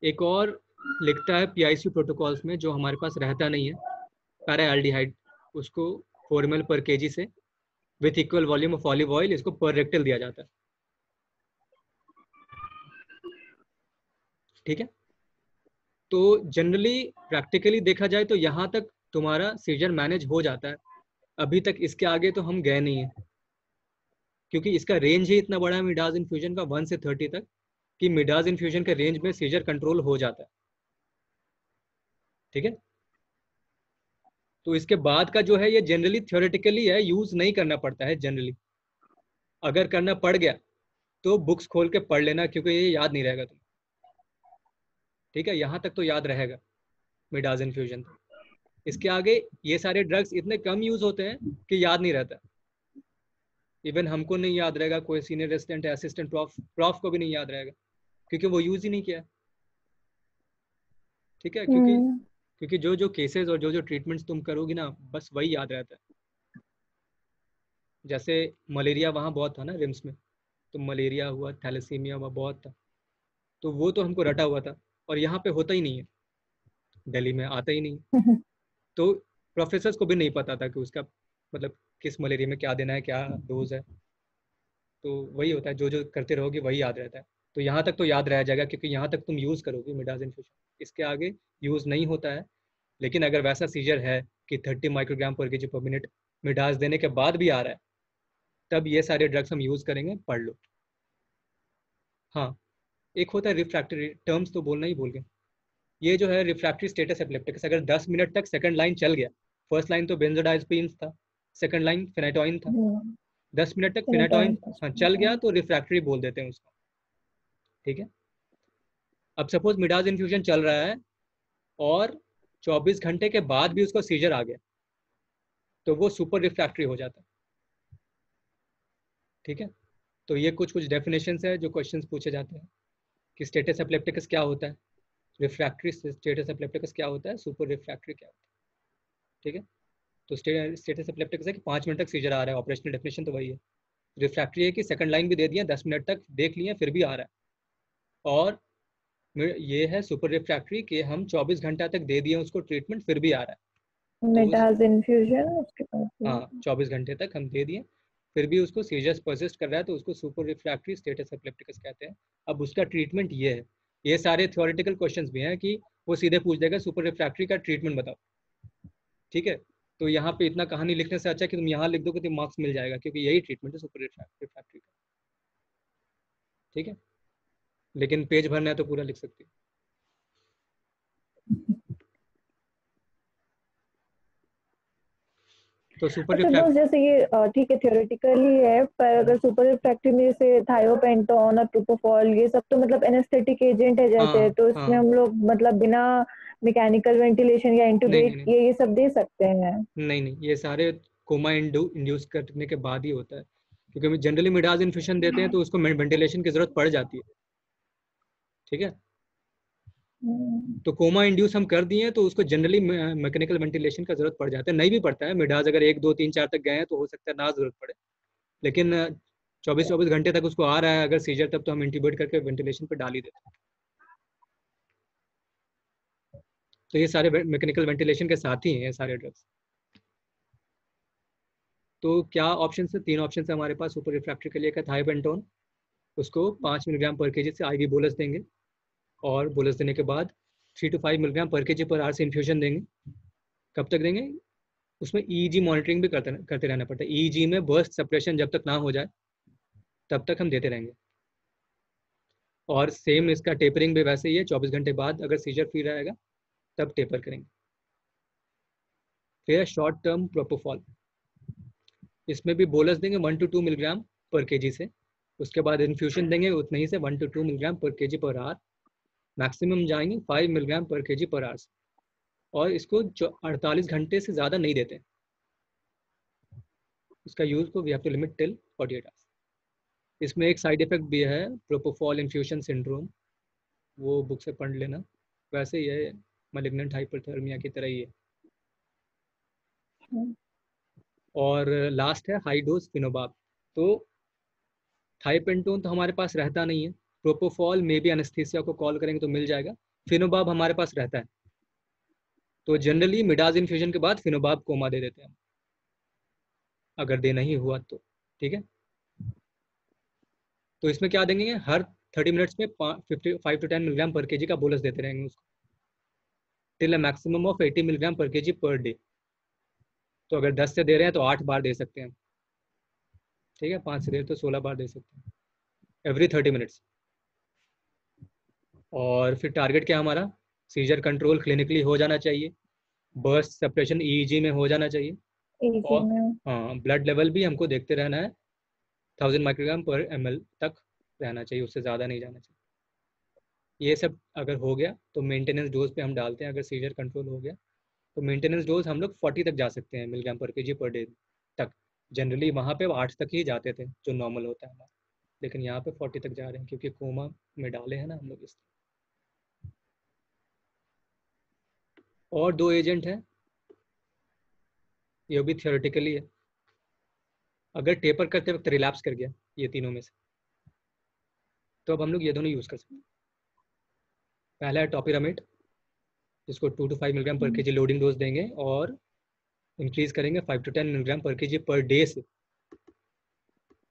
Speaker 1: एक और लिखता है पीआईसीयू प्रोटोकॉल्स में जो हमारे पास रहता नहीं है, पैराएल्डिहाइड, उसको 4 ml पर केजी से with equal volume of olive oil इसको पर रेक्टल दिया जाता है। ठीक है, तो जनरली प्रैक्टिकली देखा जाए तो यहाँ तक तुम्हारा सीजर मैनेज हो जाता है। अभी तक इसके आगे तो हम गए नहीं है, क्योंकि इसका रेंज ही इतना बड़ा है मिडाज इन्फ्यूजन का 1 से 30 तक, कि मिडाज इन्फ्यूजन के रेंज में सीजर कंट्रोल हो जाता है। ठीक है, तो इसके बाद का जो है ये जनरली थ्योरेटिकली है, यूज नहीं करना पड़ता है जनरली। अगर करना पड़ गया तो बुक्स खोल के पढ़ लेना, क्योंकि ये याद नहीं रहेगा तुम्हें। ठीक है, यहाँ तक तो याद रहेगा मिडाज इन्फ्यूजन तक। इसके आगे ये सारे ड्रग्स इतने कम यूज होते हैं कि याद नहीं रहता। इवन हमको नहीं याद रहेगा, कोई सीनियर रेसिडेंट असिस्टेंट प्रॉफ को भी नहीं याद रहेगा, क्योंकि वो यूज ही नहीं किया। ठीक है, क्योंकि जो जो केसेस और जो जो ट्रीटमेंट्स तुम करोगी ना, बस वही याद रहता है। जैसे मलेरिया वहाँ बहुत था ना रिम्स में, तो मलेरिया हुआ, थैलेसीमिया हुआ, बहुत था, तो वो तो हमको रटा हुआ था, और यहाँ पे होता ही नहीं है, दिल्ली में आता ही नहीं। तो प्रोफेसर्स को भी नहीं पता था कि उसका मतलब किस मलेरिया में क्या देना है, क्या डोज है। तो वही होता है, जो जो करते रहोगे वही याद रहता है। तो यहाँ तक तो याद रह जाएगा, क्योंकि यहाँ तक तुम यूज़ करोगे मिडाज इन्फ्यूजन, इसके आगे यूज़ नहीं होता है। लेकिन अगर वैसा सीजर है कि 30 माइक्रोग्राम पर केजी पर मिनट मिडाज देने के बाद भी आ रहा है, तब ये सारे ड्रग्स हम यूज़ करेंगे, पढ़ लो। हाँ, एक होता है रिफ्रैक्टरी, टर्म्स तो बोलना ही भूल गए। ये जो है रिफ्रैक्टरी स्टेटस एपिलेप्टिकस, अगर 10 मिनट तक सेकंड लाइन चल गया, फर्स्ट लाइन तो बेंजोडाइज़ेपिन्स था, सेकंड लाइन फेनाटोइन था, 10 मिनट तक फेनाटोइन हाँ चल गया तो रिफ्रैक्टरी बोल देते हैं उसको। ठीक है, अब सपोज मिडाज इन्फ्यूजन चल रहा है और 24 घंटे के बाद भी उसको सीजर आ गया, तो वो सुपर रिफ्रैक्टरी हो जाता है। ठीक है, तो ये कुछ कुछ डेफिनेशंस है जो क्वेश्चंस पूछे जाते हैं कि स्टेटस एपिलेप्टिकस क्या होता है, रिफ्रैक्टरी स्टेटस एपिलेप्टिकस क्या होता है, सुपर रिफ्रैक्टरी क्या होता है। ठीक है, तो स्टेटस एपिलेप्टिकस है कि 5 मिनट तक सीजर आ रहा है, ऑपरेशनल डेफिनेशन तो वही है। रिफ्रैक्टरी है कि सेकंड लाइन भी दे दिया, 10 मिनट तक देख लिए फिर भी आ रहा है। और ये है सुपर रिफ्रैक्टरी कि हम 24 घंटा तक दे दिए उसको ट्रीटमेंट फिर भी आ रहा है।
Speaker 2: मिडाज इन्फ्यूजन उसके बाद
Speaker 1: हाँ, 24 घंटे तक हम दे दिए फिर भी उसको सीजर्स परसिस्ट कर रहा है, तो उसको सुपर रिफ्रैक्टरी स्टेटस एपिलेप्टिकस कहते हैं। अब उसका ट्रीटमेंट ये है, ये सारे थ्योरेटिकल क्वेश्चंस भी हैं कि वो सीधे पूछ देगा सुपर रिफ्रैक्टरी का ट्रीटमेंट बताओ। ठीक है, तो यहाँ पे इतना कहानी लिखने से अच्छा कि तुम यहाँ लिख दो कि तुम मार्क्स मिल जाएगा, क्योंकि यही ट्रीटमेंट है सुपर रिफ्रैक्टरी का। ठीक है, लेकिन पेज भरना है तो पूरा लिख सकती हो। तो सुपर
Speaker 2: अच्छा
Speaker 1: रिफ्रैक्ट
Speaker 2: दोस्त, जैसे ये ठीक है थियोरेटिकली है, पर अगर सुपर रिफ्रैक्टिव में जैसे थायोपेंटोन और प्रोपोफॉल ये सब तो मतलब एनेस्थेटिक एजेंट है जैसे,
Speaker 1: हाँ
Speaker 2: तो
Speaker 1: हाँ,
Speaker 2: इसमें हम लोग मतलब बिना मैकेनिकल वेंटिलेशन या
Speaker 1: नहीं
Speaker 2: इंटुबेट
Speaker 1: नहीं नहीं
Speaker 2: ये सब दे सकते हैं?
Speaker 1: नहीं नहीं, ये सारे कोमा इंड्यूस करने के बाद ही होता है, क्योंकि जनरली मिडाज इन्फ्यूशन देते हैं तो उसको वेंटिलेशन की जरूरत पड़ जाती है, ठीक है। तो कोमा इंड्यूस हम कर दिए तो उसको जनरली मैकेनिकल वेंटिलेशन का जरूरत पड़ जाता है, नहीं भी पड़ता है, मिडाज अगर 1 2 3 4 तक गए हैं तो हो सकता है ना जरूरत पड़े, लेकिन 24 घंटे तक उसको आ रहा है अगर सीजर, तब तो हम इंट्यूबेट करके वेंटिलेशन पे डाल ही देते हैं। तो ये सारे मैकेनिकल वेंटिलेशन के साथ ही हैं ये सारे ड्रग्स। तो क्या ऑप्शन है? 3 ऑप्शन है हमारे पास सुपर रिफ्रैक्टरी के लिए का थायोपेंटोन, उसको 5 मिलीग्राम पर केजी से आईवी बोलस देंगे, और बोलस देने के बाद 3 to 5 मिलीग्राम पर केजी पर आवर से इन्फ्यूजन देंगे। कब तक देंगे? उसमें ईईजी मॉनिटरिंग भी करते रहना पड़ता है। ईईजी में बर्स्ट सप्रेशन जब तक ना हो जाए तब तक हम देते रहेंगे। और सेम इसका टेपरिंग भी वैसे ही है, 24 घंटे बाद अगर सीजर फ्री रहेगा तब टेपर करेंगे। फिर शॉर्ट टर्म प्रोपोफॉल, इसमें भी बोलस देंगे 1 to 2 मिलीग्राम पर केजी से, उसके बाद इन्फ्यूजन देंगे उतने ही से 1 to 2 मिलीग्राम पर केजी पर आवर, मैक्सिमम जाएंगे 5 मिलीग्राम पर केजी पर आवर, और इसको 48 घंटे से ज़्यादा नहीं देते। इसका यूज़ को we have to limit till 48 hours. इसमें एक साइड इफेक्ट भी है, प्रोपोफॉल इन्फ्यूजन सिंड्रोम, वो बुक से पढ़ लेना, वैसे ही है, मैलिग्नेंट हाइपरथर्मिया की तरह ही है। और लास्ट है हाई डोज फिनोबाब। तो थाइपेंटोन तो हमारे पास रहता नहीं है, प्रोपोफॉल में भी एनेस्थीसिया को कॉल करेंगे तो मिल जाएगा, फिनोबाब हमारे पास रहता है, तो जनरली मिडाज इन्फ्यूजन के बाद फिनोबाब कोमा दे देते हैं अगर देना ही हुआ तो, ठीक है। तो इसमें क्या देंगे, हर 30 मिनट्स में 5 to 10 मिलीग्राम पर केजी का बोलस देते रहेंगे उसको, till a maximum of 80 milligram पर केजी पर डे। तो अगर 10 से दे रहे हैं तो 8 बार दे सकते हैं, ठीक है, 5 से दे रहे तो 16 बार दे सकते हैं एवरी 30 मिनट्स। और फिर टारगेट क्या हमारा, सीजर कंट्रोल क्लिनिकली हो जाना चाहिए, बर्स्ट सेपरेशन ईईजी में हो जाना चाहिए, और हाँ ब्लड लेवल भी हमको देखते रहना है, 1000 माइक्रोग्राम पर ml तक रहना चाहिए, उससे ज़्यादा नहीं जाना चाहिए। ये सब अगर हो गया तो मेंटेनेंस डोज पे हम डालते हैं, अगर सीजर कंट्रोल हो गया तो मेंटेनेंस डोज हम लोग 40 तक जा सकते हैं मिलीग्राम पर केजी पर डे तक। जनरली वहाँ पे 8 तक ही जाते थे जो नॉर्मल होता है हमारा, लेकिन यहाँ पे 40 तक जा रहे हैं क्योंकि कोमा में डाले हैं ना हम लोग इस। और 2 एजेंट हैं, ये भी थियोरेटिकली है, अगर टेपर करते वक्त रिलैप्स कर गया ये तीनों में से, तो अब हम लोग ये दोनों यूज़ कर सकते हैं। पहला है टॉपिरामेट, जिसको 2 to 5 मिलीग्राम पर केजी लोडिंग डोज देंगे और इंक्रीज करेंगे 5 to 10 मिलीग्राम पर केजी पर डे से।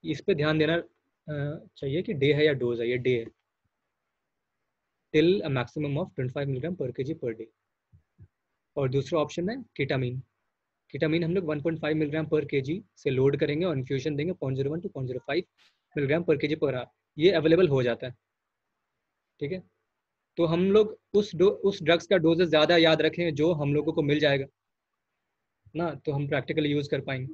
Speaker 1: इस पे ध्यान देना चाहिए कि डे है या डोज है, ये डे है, till a maximum of 25 milligram पर केजी पर डे। और दूसरा ऑप्शन है कीटामीन, कीटामीन हम लोग 1.5 मिलीग्राम पर केजी से लोड करेंगे और इन्फ्यूजन देंगे 0.01 to 0.05 मिलीग्राम पर केजी पर आवर, ये अवेलेबल हो जाता है, ठीक है। तो हम लोग उस ड्रग्स का डोजेस ज़्यादा याद रखें जो हम लोगों को मिल जाएगा ना, तो हम प्रैक्टिकली यूज़ कर पाएंगे।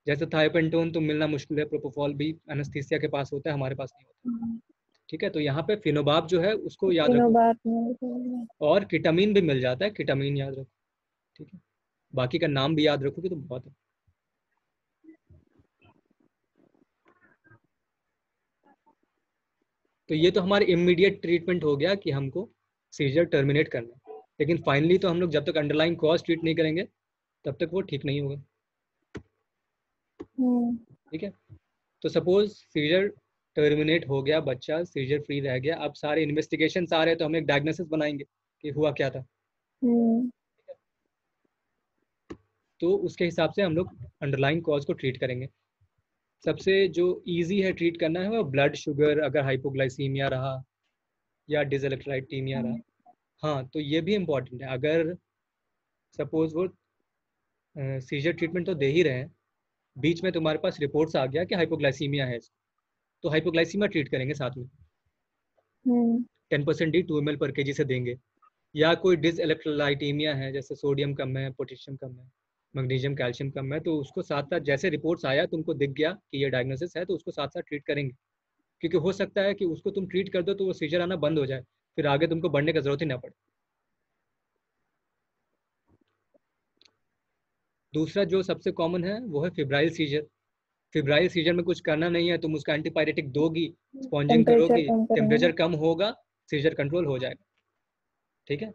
Speaker 1: जैसे थायोपेंटोन तो मिलना मुश्किल है, प्रोपोफॉल भी एनेस्थीसिया के पास होता है, हमारे पास नहीं होता, ठीक है। तो यहाँ पे फिनोबाब जो है उसको याद रखो, और कीटामीन भी मिल जाता है, कीटामीन याद रखो, ठीक है। बाकी का नाम भी याद रखोगे तो बहुत है। तो ये तो हमारे इमीडिएट ट्रीटमेंट हो गया कि हमको सीजर टर्मिनेट करना है, लेकिन फाइनली तो हम लोग जब तक अंडरलाइंग कॉज ट्रीट नहीं करेंगे तब तक वो ठीक नहीं होगा, ठीक है। तो सपोज सीजर टर्मिनेट हो गया, बच्चा सीजर फ्री रह गया, अब सारे इन्वेस्टिगेशन आ रहे हैं तो हम एक डायग्नोसिस बनाएंगे कि हुआ क्या था, तो उसके हिसाब से हम लोग अंडरलाइंग कॉज को ट्रीट करेंगे। सबसे जो इजी है ट्रीट करना है वो ब्लड शुगर, अगर हाइपोग्लाइसीमिया रहा या डिसइलेक्ट्राइटीमिया रहा, हाँ तो ये भी इम्पॉर्टेंट है। अगर सपोज वो सीजर ट्रीटमेंट तो दे ही रहे हैं, बीच में तुम्हारे पास रिपोर्ट्स आ गया कि हाइपोग्लाइसीमिया है, तो हाइपोग्लाइसीमिया ट्रीट करेंगे साथ में, 10% डी 2 ml पर केजी से देंगे। या कोई डिसइलेक्ट्रोलाइटीमिया है, जैसे सोडियम कम है, पोटेशियम कम है, मैग्नीशियम कैल्शियम कम है, तो उसको साथ साथ जैसे रिपोर्ट्स आया तुमको दिख गया कि ये डायग्नोसिस है तो उसको साथ साथ ट्रीट करेंगे, क्योंकि हो सकता है कि उसको तुम ट्रीट कर दो तो वो सीजर आना बंद हो जाए, फिर आगे तुमको बढ़ने की जरूरत ही ना पड़े। दूसरा जो सबसे कॉमन है वो है फिब्राइल सीजर। फिब्राइल सीजर में कुछ करना नहीं है, तुम उसका एंटीपायरेटिक दोगी, स्पॉन्जिंग
Speaker 2: टेम्परेचर
Speaker 1: करोगी,
Speaker 2: कम करेंगे।
Speaker 1: टेम्परेचर कम होगा, सीजर कंट्रोल हो जाएगा। ठीक है,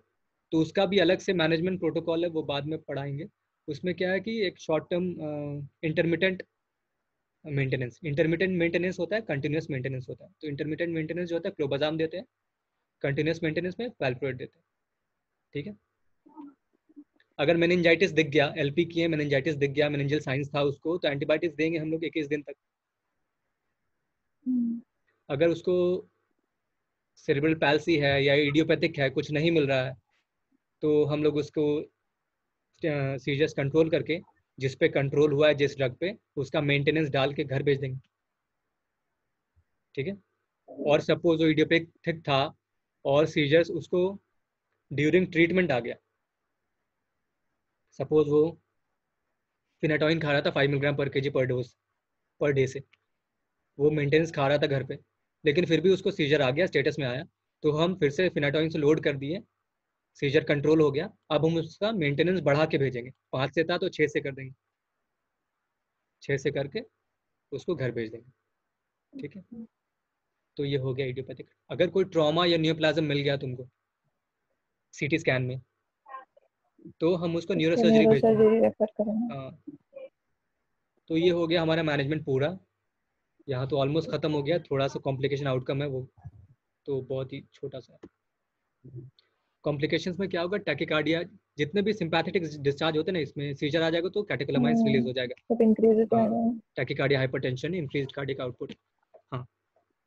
Speaker 1: तो उसका भी अलग से मैनेजमेंट प्रोटोकॉल है, वो बाद में पढ़ाएंगे। उसमें क्या है कि एक शॉर्ट टर्म इंटरमिटेंट मेंटेनेंस होता है, कंटिन्यूस मेंटेनेंस होता है। तो इंटरमिटेंट मेंटेनेंस जो होता है क्लोबाजाम देते हैं, कंटिन्यूस मेंटेनेंस में वैल्प्रोएट देते हैं। ठीक है, अगर मेनिंजाइटिस दिख गया, एलपी की है, मेनिंजाइटिस दिख गया, मेनिंजल साइंस था उसको, तो एंटीबायोटिक्स देंगे हम लोग 21 दिन तक। अगर उसको सेरेब्रल पैल्सी है या इडियोपैथिक है, कुछ नहीं मिल रहा है, तो हम लोग उसको सीजर्स कंट्रोल करके, जिस पे कंट्रोल हुआ है जिस ड्रग पे, उसका मेंटेनेंस डाल के घर भेज देंगे। ठीक है, और सपोज वो इडियोपैथिक था और सीजर्स उसको ड्यूरिंग ट्रीटमेंट आ गया, सपोज वो फिनाटोइन खा रहा था 5 मिलीग्राम पर केजी पर डोज पर डे से, वो मेंटेनेंस खा रहा था घर पे, लेकिन फिर भी उसको सीजर आ गया, स्टेटस में आया, तो हम फिर से फिनाटोइन से लोड कर दिए, सीजर कंट्रोल हो गया, अब हम उसका मेंटेनेंस बढ़ा के भेजेंगे, 5 से था तो 6 से कर देंगे, 6 से करके उसको घर भेज देंगे। ठीक है, तो ये हो गया इडियोपैथिक। अगर कोई ट्रॉमा या न्यूप्लाज्म मिल गया तुमको सीटी स्कैन में, तो हम उसको
Speaker 2: उसको
Speaker 1: न्यूरोसर्जरी
Speaker 2: न्यूरो
Speaker 1: भेज देंगे।
Speaker 2: सर्जरी रेफर करेंगे।
Speaker 1: हाँ, तो ये हो गया हमारा मैनेजमेंट पूरा। यहाँ तो ऑलमोस्ट खत्म हो गया, थोड़ा सा कॉम्प्लिकेशन आउटकम है वो, तो बहुत ही छोटा सा। कॉम्प्लिकेशंस में क्या होगा, टैकिकार्डिया, जितने भी सिंपैथेटिक डिस्चार्ज होते हैं ना, इसमें सीजर आ जाएगा तो कैटेकोलामाइन्स रिलीज हो जाएगा।
Speaker 2: सब इंक्रीज हो
Speaker 1: हाँ,
Speaker 2: जाएगा।
Speaker 1: Tachycardia, hypertension, increase cardiac output. हाँ,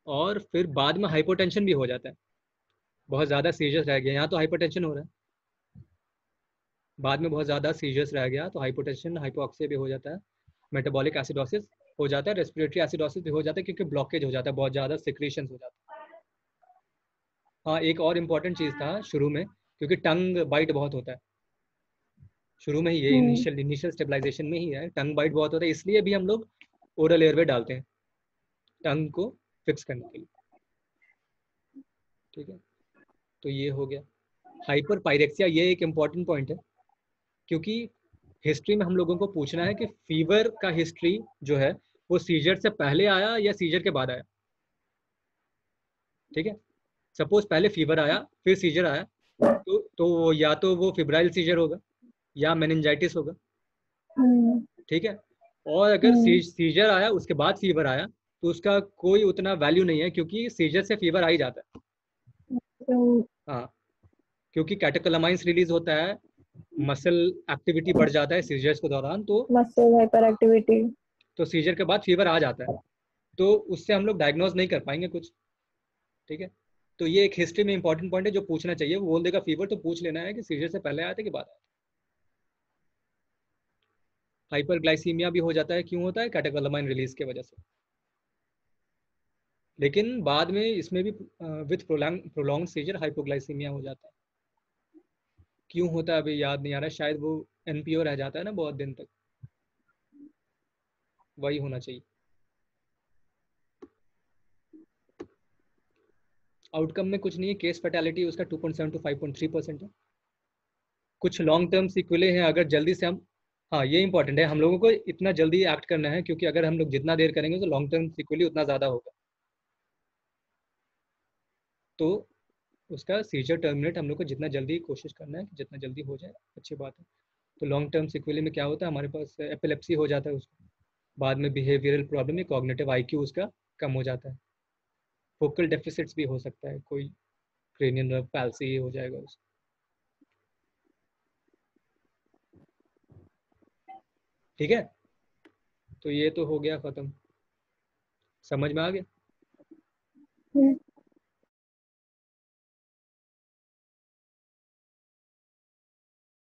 Speaker 1: और फिर बाद में हाइपोटेंशन भी हो जाता है, बहुत ज़्यादा सीजर्स रह गया, यहाँ तो हाइपरटेंशन हो रहा है, बाद में बहुत ज़्यादा सीजर्स रह गया तो हाइपोटेंशन, हाइपोक्सिया भी हो जाता है, मेटाबॉलिक एसिडोसिस हो जाता है, रेस्पिरेटरी एसिडोसिस भी हो जाता है, क्योंकि ब्लॉकेज हो जाता है, बहुत ज़्यादा सिक्रीशंस हो जाता है। हाँ, एक और इम्पॉर्टेंट चीज़ था शुरू में, क्योंकि टंग बाइट बहुत होता है शुरू में ही, ये
Speaker 2: हम्म।
Speaker 1: इनिशियल स्टेबलाइजेशन में ही है, टंग बाइट बहुत होता है, इसलिए भी हम लोग ओरल एयरवे डालते हैं टंग को फिक्स करने के लिए। ठीक है, तो ये हो गया। हाइपर पायरेक्सिया, ये एक इम्पॉर्टेंट पॉइंट है, क्योंकि हिस्ट्री में हम लोगों को पूछना है कि फीवर का हिस्ट्री जो है वो सीजर से पहले आया या सीजर के बाद आया। ठीक है, सपोज पहले फीवर आया फिर सीजर आया, तो या तो वो फिब्राइल सीजर होगा या मेनिंजाइटिस होगा।
Speaker 2: हम्म।
Speaker 1: ठीक है, और अगर
Speaker 2: हम्म।
Speaker 1: सीजर आया उसके बाद फीवर आया, तो उसका कोई उतना वैल्यू नहीं है, क्योंकि सीजर से फीवर आ ही जाता है। हाँ, क्योंकि कैटेकोलामाइन्स रिलीज होता है, मसल एक्टिविटी बढ़ जाता है सीजर्स के दौरान,
Speaker 2: मसल हाइपर एक्टिविटी।
Speaker 1: तो सीजर के बाद फीवर आ जाता है, तो उससे हम लोग डायग्नोज नहीं कर पाएंगे कुछ। ठीक है, तो ये एक हिस्ट्री में इंपॉर्टेंट पॉइंट है जो पूछना चाहिए, वो बोल देगा फीवर तो पूछ लेना है कि सीजर से पहले आया था कि बाद आया। हाइपरग्लाइसीमिया भी हो जाता है, क्यों होता है, कैटेकोलामाइन रिलीज की वजह से, लेकिन बाद में इसमें भी विथ प्रोलॉन्ग सीजर हाइपोग्लाइसीमिया हो जाता है। क्यों होता है अभी याद नहीं आ रहा, शायद वो एनपीओ रह जाता है ना बहुत दिन तक, वही होना चाहिए। आउटकम में कुछ नहीं है, केस फैटेलिटी उसका 2.7 to 5.3% है। कुछ लॉन्ग टर्म सिक्वेले हैं अगर जल्दी से हम, हाँ ये इंपॉर्टेंट है, हम लोगों को इतना जल्दी एक्ट करना है, क्योंकि अगर हम लोग जितना देर करेंगे तो लॉन्ग टर्म सिक्वेली उतना ज़्यादा होगा, तो उसका सीजर टर्मिनेट हम लोग को जितना जल्दी कोशिश करना है कि जितना जल्दी हो जाए अच्छी बात है। तो लॉन्ग टर्म सिक्वेली में क्या होता है, हमारे पास एपिलेप्सी हो जाता है उसको, बाद में बिहेवियरल प्रॉब्लम है, कॉग्निटिव आईक्यू उसका कम हो जाता है, फोकल डेफिसिट्स भी हो सकता है, कोई क्रेनियल नर्व पैल्सी हो जाएगा उसको। ठीक है, तो ये तो हो गया खत्म, समझ में आ गया।